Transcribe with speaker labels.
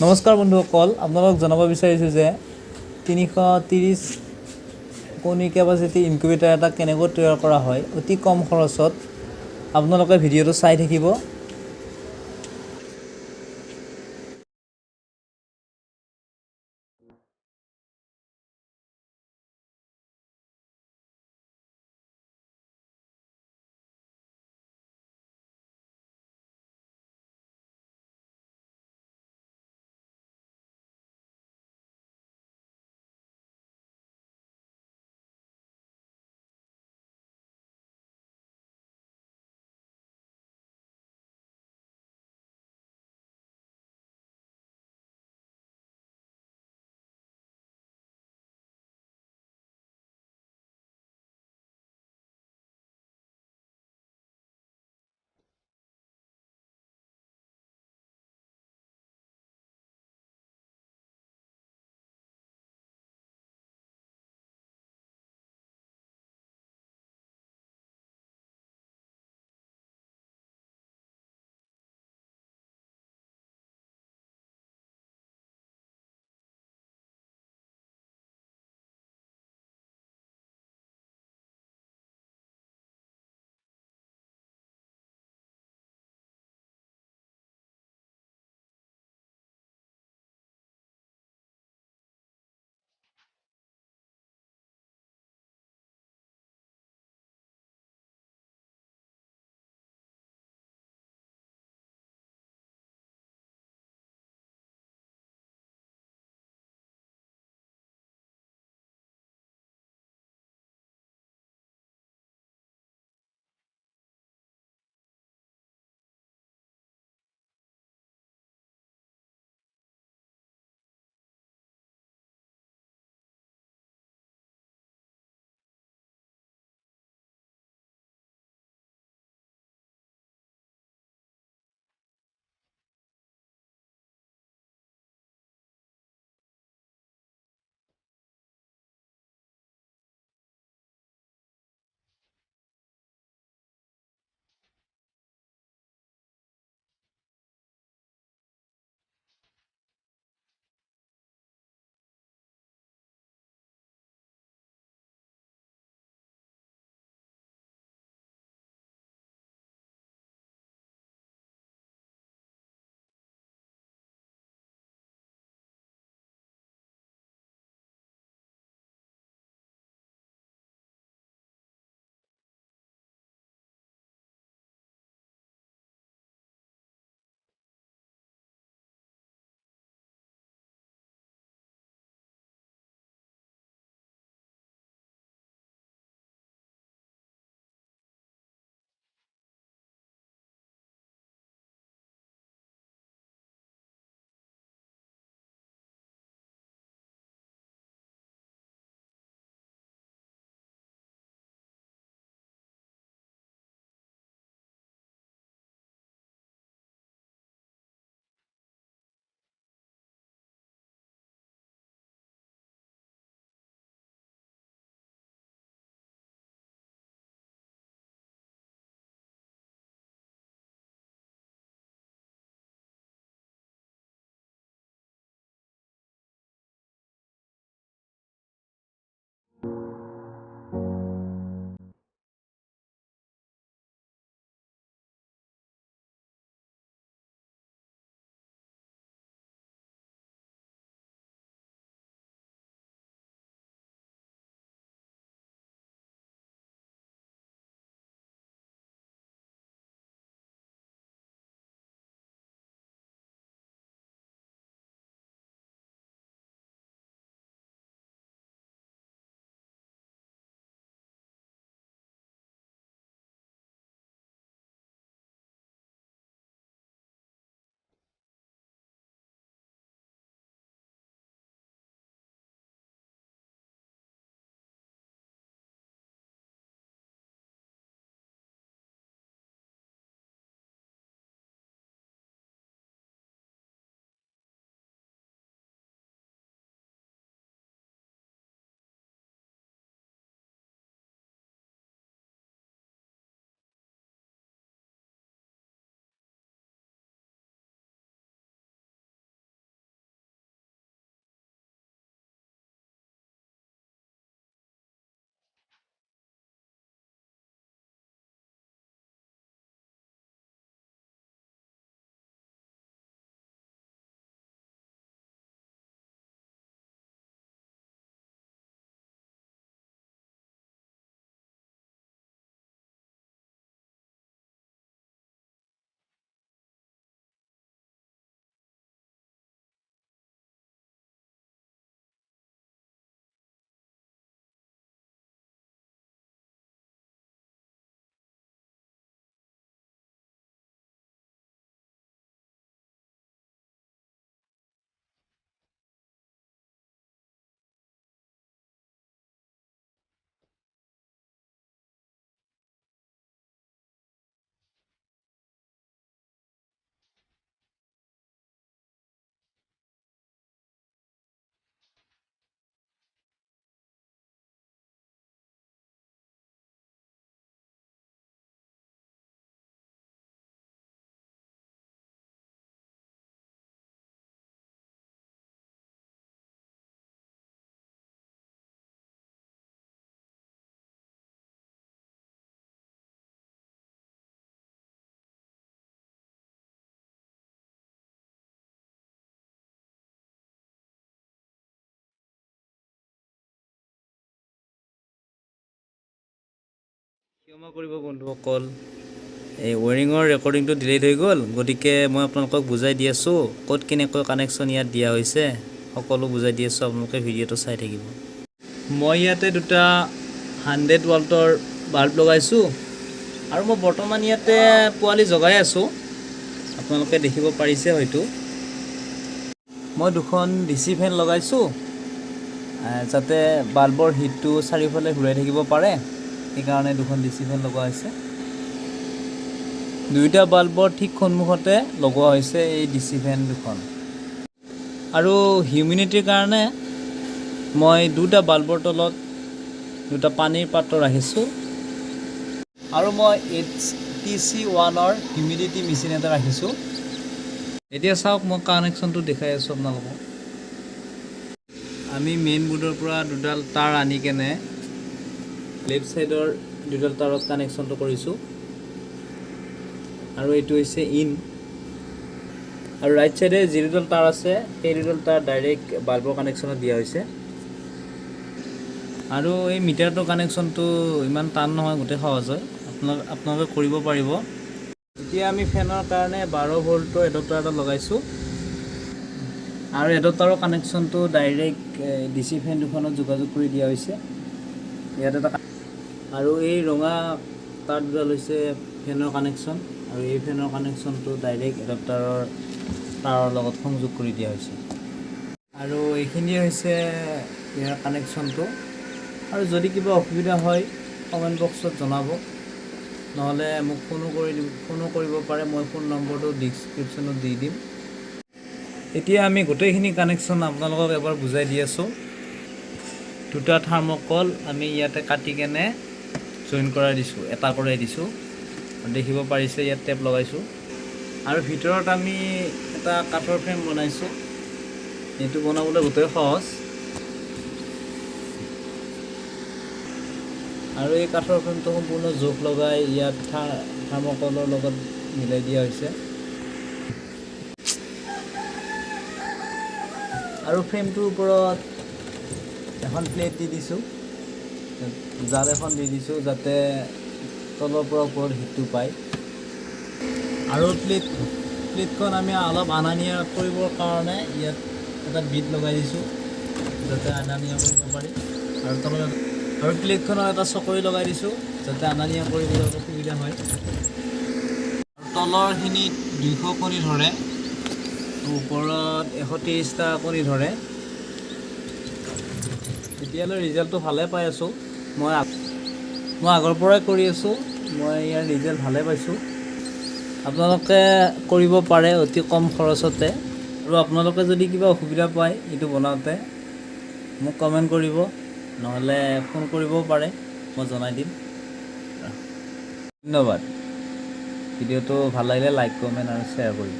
Speaker 1: নমস্কাৰ বন্ধুসকল, আপোনালোকক জনাব বিচাৰিছোঁ যে 330 কণী কেপাচিটি ইনকিউবেটৰ এটা কেনেকৈ তৈয়াৰ কৰা হয় অতি কম খৰচত আপোনালোকে ভিডিঅ'টো চাই থাকিব। ক্ষমা কৰিব বন্ধুসকল, এই ৱাৰিঙৰ ৰেকৰ্ডিংটো ডিলিট হৈ গ'ল, গতিকে মই আপোনালোকক বুজাই দি আছোঁ ক'ত কেনেকৈ কানেকশ্যন ইয়াত দিয়া হৈছে, সকলো বুজাই দি আছোঁ, আপোনালোকে ভিডিঅ'টো চাই থাকিব। মই ইয়াতে দুটা 100 ৱাল্টৰ বাল্ব লগাইছোঁ আৰু মই বৰ্তমান ইয়াতে পোৱালি জগাই আছোঁ, আপোনালোকে দেখিব পাৰিছে হয়তো। মই দুখন DC ফেন লগাইছোঁ যাতে বাল্বৰ হিটটো চাৰিওফালে ঘূৰাই থাকিব পাৰে, সেইকাৰণে দুখন DC ফেন লগোৱা হৈছে। দুয়োটা বাল্বৰ ঠিক সন্মুখতে লগোৱা হৈছে এই DC ফেন দুখন। আৰু হিউমিডিটিৰ কাৰণে মই দুটা বাল্বৰ তলত দুটা পানীৰ পাত্ৰ ৰাখিছোঁ আৰু মই HTC1ৰ হিউমিডিটি মেচিন এটা ৰাখিছোঁ। এতিয়া চাওক, মই কানেকশ্যনটো দেখাই আছোঁ আপোনালোকক। আমি মেইন বোৰ্ডৰ পৰা দুডাল তাঁৰ আনি কেনে লেফ্ট ছাইডৰ দুডাল তাঁৰত কানেকশ্যনটো কৰিছোঁ আৰু এইটো হৈছে ইন, আৰু ৰাইট ছাইডে যি দুডাল তাঁৰ আছে সেই দুডাল তাঁৰ ডাইৰেক্ট বাল্বৰ কানেকশ্যনত দিয়া হৈছে। আৰু এই মিটাৰটোৰ কানেকশ্যনটো ইমান টান নহয়, গোটেই সহজ হয়, আপোনালোকে কৰিব পাৰিব। এতিয়া আমি ফেনৰ কাৰণে 12 ভল্টৰ এডপ্টাৰ এটা লগাইছোঁ আৰু এডপ্টাৰৰ কানেকশ্যনটো ডাইৰেক্ট DC ফেন দুখনত যোগাযোগ কৰি দিয়া হৈছে ইয়াত এটা। আৰু এই ৰঙা তাঁৰ দুডাল হৈছে ফেনৰ কানেকশ্যন আৰু এই ফেনৰ কানেকশ্যনটো ডাইৰেক্ট এডপ্টাৰৰ তাঁৰৰ লগত সংযোগ কৰি দিয়া হৈছে। আৰু এইখিনি হৈছে ইয়াৰ কানেকশ্যনটো। আৰু যদি কিবা অসুবিধা হয় কমেণ্ট বক্সত জনাব, নহ'লে মোক ফোনো কৰিব পাৰে, মই ফোন নম্বৰটো ডিছক্ৰিপশ্যনত দি দিম। এতিয়া আমি গোটেইখিনি কানেকশ্যন আপোনালোকক এবাৰ বুজাই দি আছোঁ। দুটা থাৰ্মকল আমি ইয়াতে কাটি কেনে জইন কৰাই দিছোঁ, এটা কৰাই দিছোঁ, দেখিব পাৰিছে ইয়াত টেপ লগাইছোঁ। আৰু ভিতৰত আমি এটা কাঠৰ ফ্ৰেম বনাইছোঁ, এইটো বনাবলৈ গোটেই সহজ। আৰু এই কাঠৰ ফ্ৰেমটো সম্পূৰ্ণ জোখ লগাই ইয়াত থাৰ্মকলৰ লগত মিলাই দিয়া হৈছে। আৰু ফ্ৰেমটোৰ ওপৰত এখন প্লেট দি দিছোঁ, জাল এখন দি দিছোঁ যাতে তলৰ পৰা ওপৰত হিটটো পায়। আৰু প্লেটখন আমি অলপ আনা নিয়া কৰিবৰ কাৰণে ইয়াত এটা বিট লগাই দিছোঁ যাতে আনা নিয়া কৰিব পাৰি। আৰু প্লেটখনত এটা চকৰি লগাই দিছোঁ যাতে আনা নিয়া কৰিবলৈ অলপ সুবিধা হয়। তলৰখিনিত 200 কণী ধৰে, ওপৰত 130টা কণী ধৰে। এতিয়ালৈ ৰিজাল্টটো ভালে পাই আছোঁ, মই আগৰ পৰাই কৰি আছোঁ, মই ইয়াৰ ৰিজাল্ট ভালে পাইছোঁ। আপোনালোকে কৰিব পাৰে অতি কম খৰচতে। আৰু আপোনালোকে যদি কিবা অসুবিধা পায় এইটো বনাওঁতে মোক কমেণ্ট কৰিব, নহ'লে ফোন কৰিবও পাৰে, মই জনাই দিম। ধন্যবাদ। ভিডিঅ'টো ভাল লাগিলে লাইক, কমেণ্ট আৰু শ্বেয়াৰ কৰিব।